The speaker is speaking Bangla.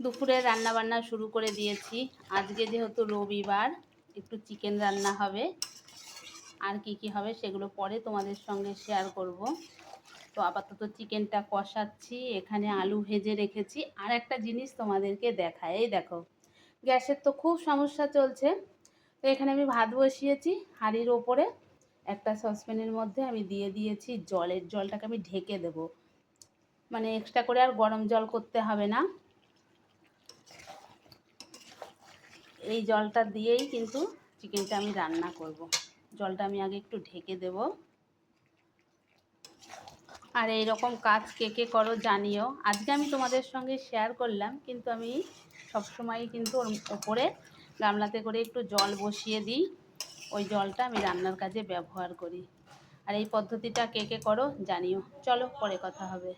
দুপুরে রান্না বান্না শুরু করে দিয়েছি। আজকে যেহেতু রবিবার, একটু চিকেন রান্না হবে। আর কি হবে সেগুলো পরে তোমাদের সঙ্গে শেয়ার করব। তো আপাতত চিকেনটা কষাচ্ছি, এখানে আলু ভেজে রেখেছি। আর একটা জিনিস তোমাদেরকে দেখাই, এই দেখো, গ্যাসের তো খুব সমস্যা চলছে। তো এখানে আমি ভাত বসিয়েছি হাঁড়ির ওপরে, একটা সসপ্যানের মধ্যে আমি দিয়ে দিয়েছি জলটাকে আমি ঢেকে দেব, মানে এক্সট্রা করে আর গরম জল করতে হবে না। এই জলটা দিয়েই কিন্তু চিকেনটা আমি রান্না করব। জলটা আমি আগে একটু ঢেকে দেব। আর এই রকম কাজ কে কে করো জানিও। আজকে আমি তোমাদের সঙ্গে শেয়ার করলাম, কিন্তু আমি সবসময়ই কিন্তু ওর ওপরে গামলাতে করে একটু জল বসিয়ে দিই। ওই জলটা আমি রান্নার কাজে ব্যবহার করি। আর এই পদ্ধতিটা কে কে করো জানিও। চলো পরে কথা হবে।